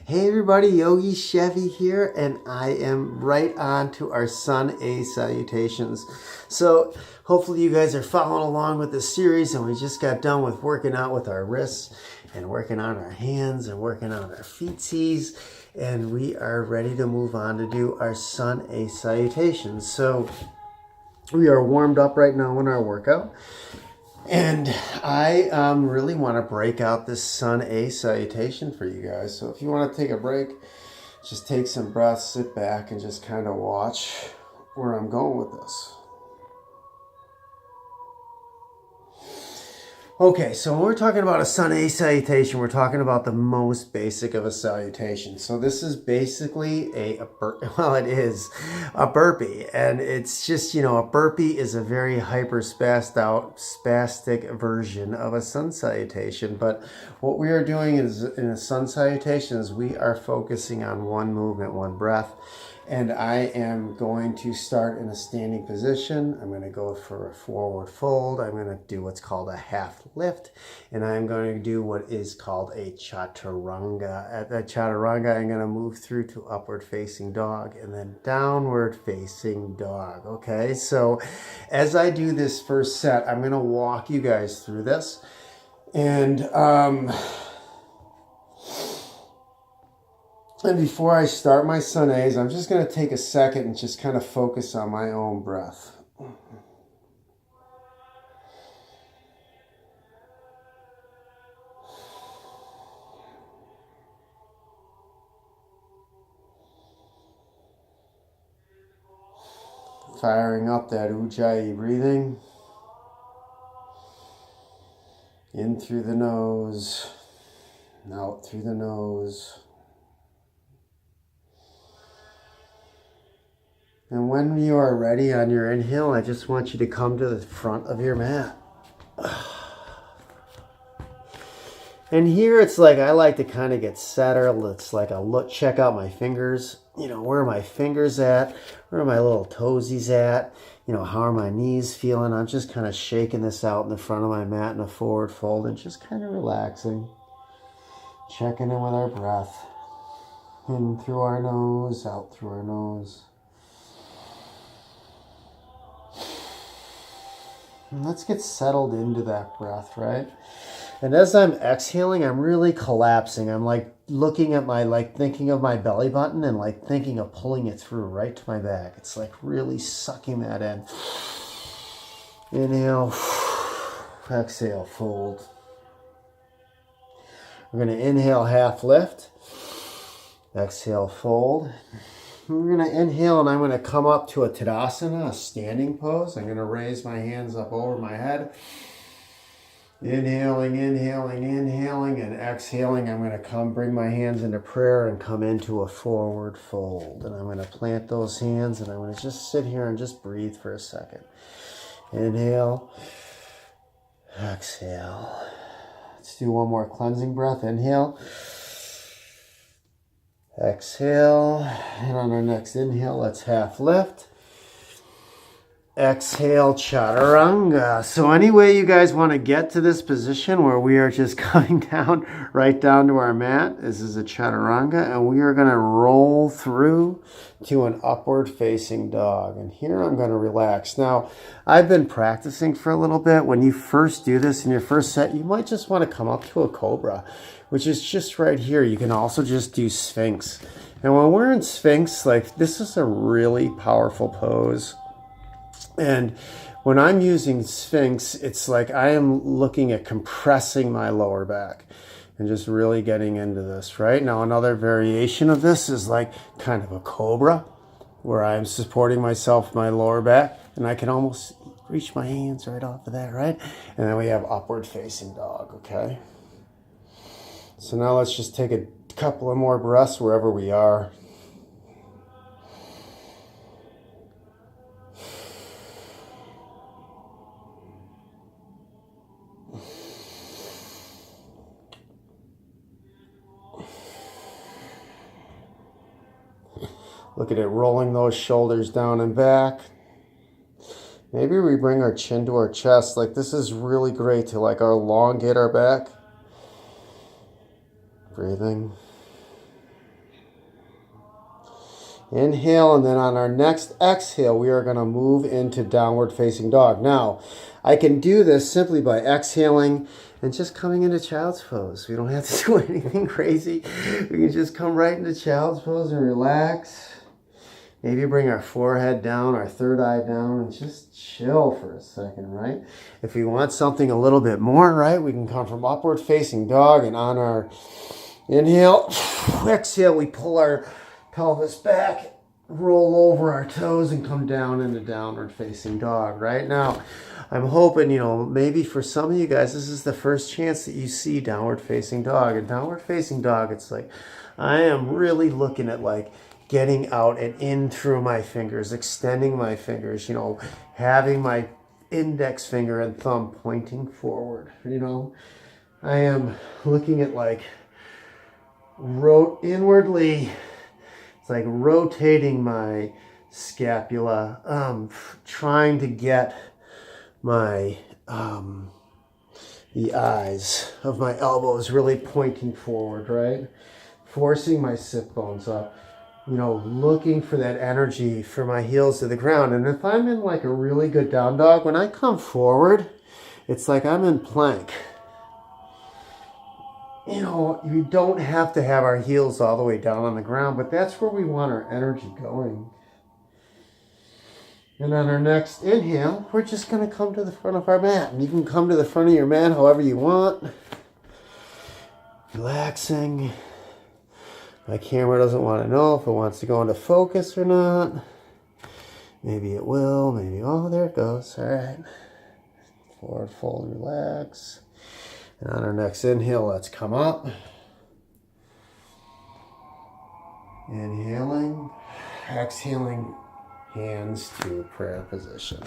Hey everybody, Yogi Chevy here, and I am right on to our Sun A salutations. So hopefully you guys are following along with this series, and we just got done with working out with our wrists and working on our hands and working on our feetsies, and we are ready to move on to do our Sun A salutations. So we are warmed up right now in our workout. And I really want to break out this Sun A salutation for you guys. So if you want to take a break, just take some breaths, sit back, and just kind of watch where I'm going with this. Okay, so when we're talking about a Sun A salutation, we're talking about the most basic of a salutation. So this is basically it is a burpee. And it's just, a burpee is a very spastic version of a sun salutation. But what we are doing is in a sun salutation is we are focusing on one movement, one breath. And I am going to start in a standing position. I'm going to go for a forward fold. I'm going to do what's called a half lift. And I'm going to do what is called a chaturanga. At the chaturanga, I'm going to move through to upward facing dog and then downward facing dog. Okay, so as I do this first set, I'm going to walk you guys through this. And before I start my Sun A's, I'm just going to take a second and just kind of focus on my own breath. Firing up that Ujjayi breathing. In through the nose, out through the nose. And when you are ready on your inhale, I just want you to come to the front of your mat. And here it's like I like to kind of get settled. It's like a look, check out my fingers. Where are my fingers at? Where are my little toesies at? How are my knees feeling? I'm just kind of shaking this out in the front of my mat in a forward fold and just kind of relaxing. Checking in with our breath. In through our nose, out through our nose. And let's get settled into that breath, right? And as I'm exhaling, I'm really collapsing. I'm like looking at thinking of my belly button and thinking of pulling it through right to my back. It's like really sucking that in. Inhale, exhale, fold. We're going to inhale, half lift. Exhale, fold. We're going to inhale and I'm going to come up to a Tadasana, a standing pose. I'm going to raise my hands up over my head. Inhaling, inhaling, inhaling, and exhaling. I'm going to bring my hands into prayer and come into a forward fold. And I'm going to plant those hands and I'm going to just sit here and just breathe for a second. Inhale, exhale. Let's do one more cleansing breath. Inhale. Exhale, and on our next inhale, let's half lift. Exhale, chaturanga. So any way you guys want to get to this position where we are just coming down, right down to our mat, this is a chaturanga, and we are going to roll through to an upward facing dog. And here I'm going to relax. Now, I've been practicing for a little bit. When you first do this in your first set, you might just want to come up to a cobra, which is just right here. You can also just do Sphinx. And when we're in Sphinx, this is a really powerful pose. And when I'm using Sphinx, it's like I am looking at compressing my lower back and just really getting into this, right? Now, another variation of this is kind of a cobra where I'm supporting myself with my lower back and I can almost reach my hands right off of that, right? And then we have upward facing dog, okay? So now let's just take a couple of more breaths wherever we are. Look at it, rolling those shoulders down and back. Maybe we bring our chin to our chest. This is really great to elongate our back. Breathing. Inhale, and then on our next exhale, we are going to move into downward facing dog. Now, I can do this simply by exhaling and just coming into child's pose. We don't have to do anything crazy. We can just come right into child's pose and relax. Maybe bring our forehead down, our third eye down, and just chill for a second, right? If we want something a little bit more, right, we can come from upward facing dog, and on our inhale, exhale, we pull our pelvis back, roll over our toes, and come down into downward facing dog. Right now, I'm hoping, maybe for some of you guys, this is the first chance that you see downward facing dog. And downward facing dog, it's like, I am really looking at like getting out and in through my fingers, extending my fingers, having my index finger and thumb pointing forward, I am looking at like inwardly. It's like rotating my scapula, trying to get my, the eyes of my elbows really pointing forward, right? Forcing my sit bones up, looking for that energy for my heels to the ground. And if I'm in like a really good down dog, when I come forward, it's like I'm in plank. You don't have to have our heels all the way down on the ground, but that's where we want our energy going. And on our next inhale, we're just going to come to the front of our mat. And you can come to the front of your mat however you want. Relaxing. My camera doesn't want to know if it wants to go into focus or not. Maybe it will. Maybe, oh, there it goes. All right. Forward fold, relax. And on our next inhale, let's come up. Inhaling, exhaling, hands to prayer position.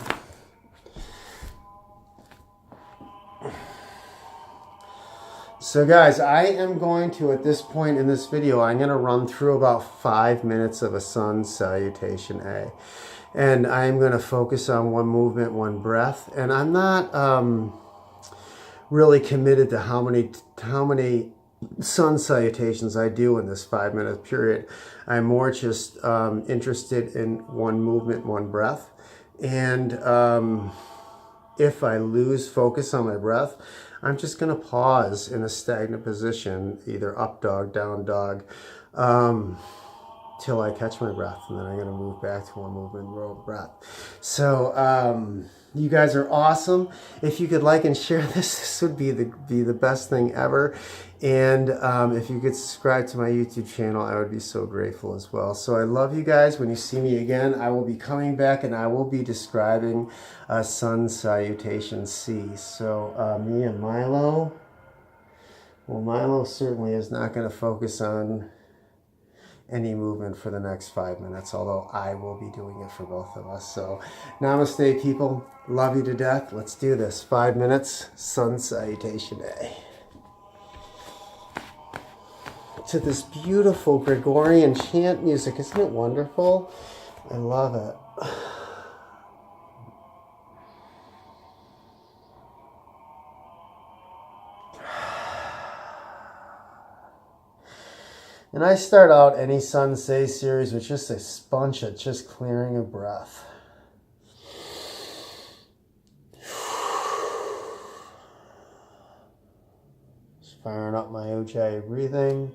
So guys, I am going to, at this point in this video, I'm going to run through about 5 minutes of a Sun Salutation A. And I'm going to focus on one movement, one breath. And I'm not really committed to how many sun salutations I do in this 5 minute period. I'm more just interested in one movement, one breath. And if I lose focus on my breath, I'm just going to pause in a stagnant position, either up dog, down dog, till I catch my breath. And then I'm going to move back to one movement, roll breath. So you guys are awesome. If you could like and share this would be the best thing ever. And if you could subscribe to my YouTube channel, I would be so grateful as well. So I love you guys. When you see me again, I will be coming back and I will be describing Sun Salutation C. So me and Milo, well, Milo certainly is not going to focus on any movement for the next 5 minutes, although I will be doing it for both of us. So namaste, people. Love you to death. Let's do this. 5 minutes, Sun Salutation A. To this beautiful Gregorian chant music. Isn't it wonderful? I love it. And I start out any Sun Say series with just a bunch of just clearing of breath. Just firing up my Ujjayi breathing.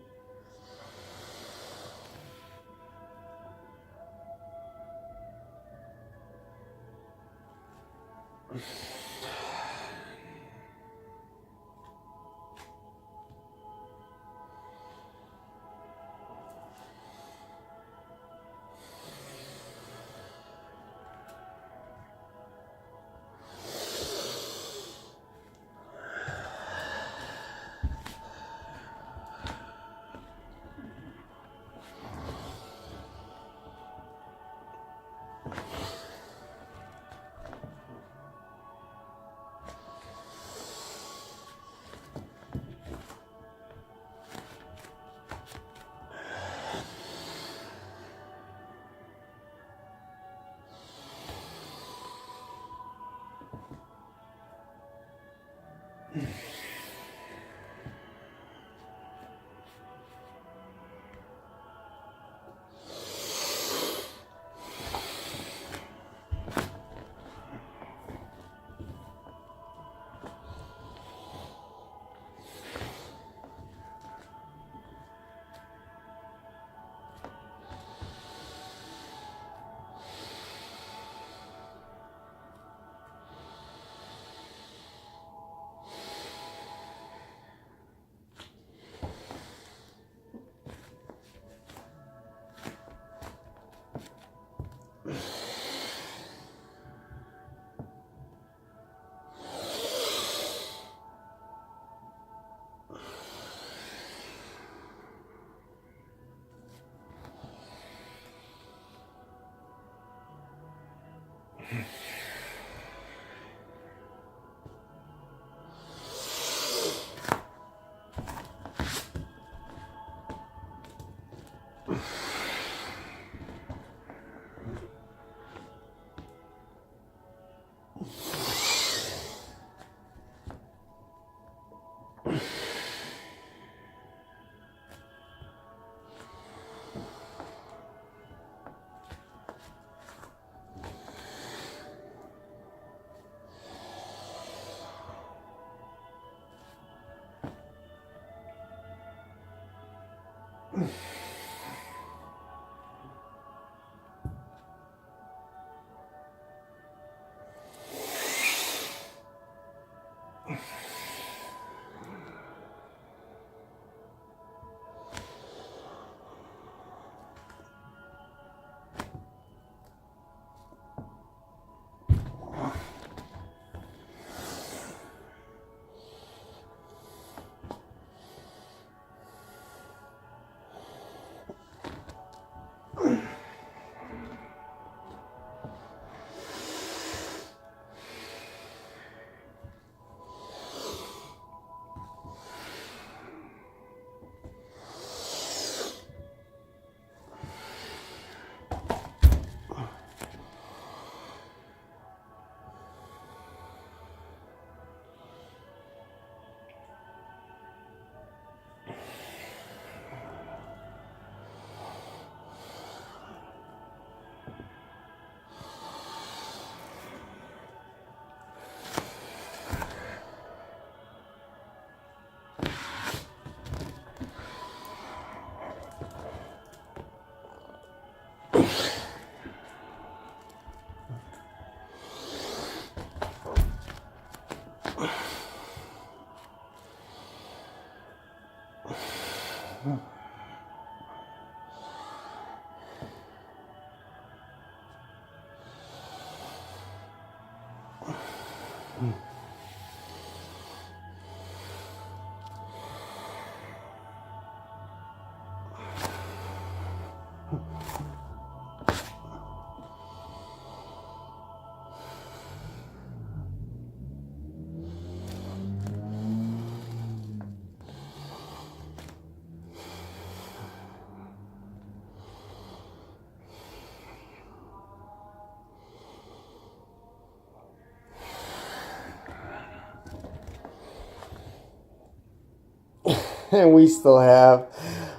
And we still have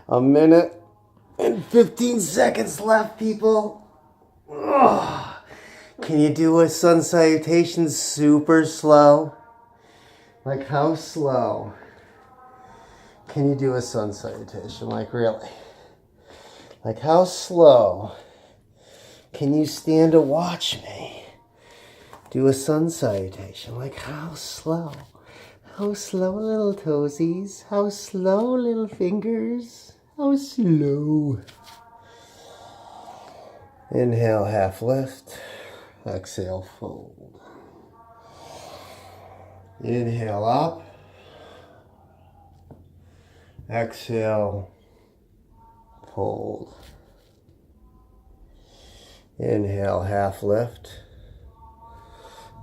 a minute and 15 seconds left, people. Ugh. Can you do a sun salutation super slow? Like how slow? Can you do a sun salutation? Like really? Like how slow? Can you stand to watch me do a sun salutation? Like how slow? How slow, little toesies? How slow, little fingers? How slow? Inhale, half lift. Exhale, fold. Inhale up. Exhale, fold. Inhale, half lift.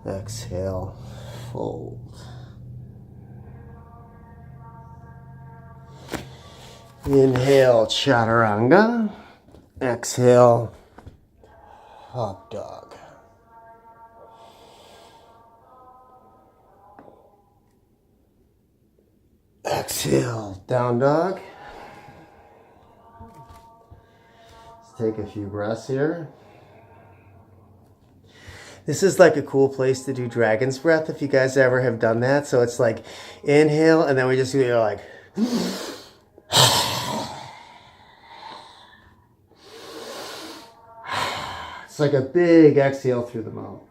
Exhale, fold. Inhale, chaturanga. Exhale, hot dog. Exhale, down dog. Let's take a few breaths here. This is like a cool place to do dragon's breath if you guys ever have done that. So it's like inhale and then we just go like it's like a big exhale through the mouth.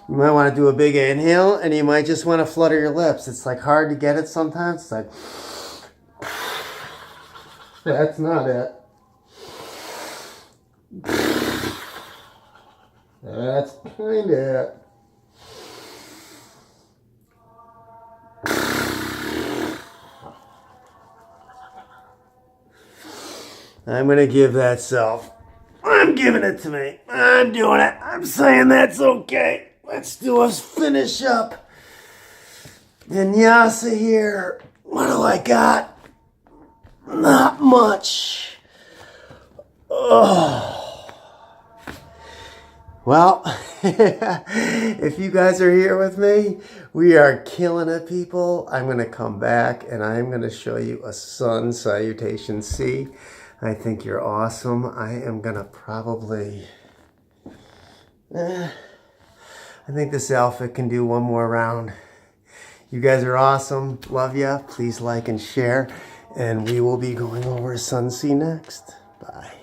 You might want to do a big inhale and you might just want to flutter your lips. It's like hard to get it sometimes. It's like, that's not it. That's kind of it. I'm going to give that self I'm giving it to me. I'm doing it. I'm saying that's okay. Let's do a finish up. Vinyasa here. What do I got? Not much. Oh. Well, if you guys are here with me, we are killing it, people. I'm going to come back and I'm going to show you a Sun Salutation C. I think you're awesome. I am going to probably... I think this outfit can do one more round. You guys are awesome. Love ya. Please like and share. And we will be going over Sun C next. Bye.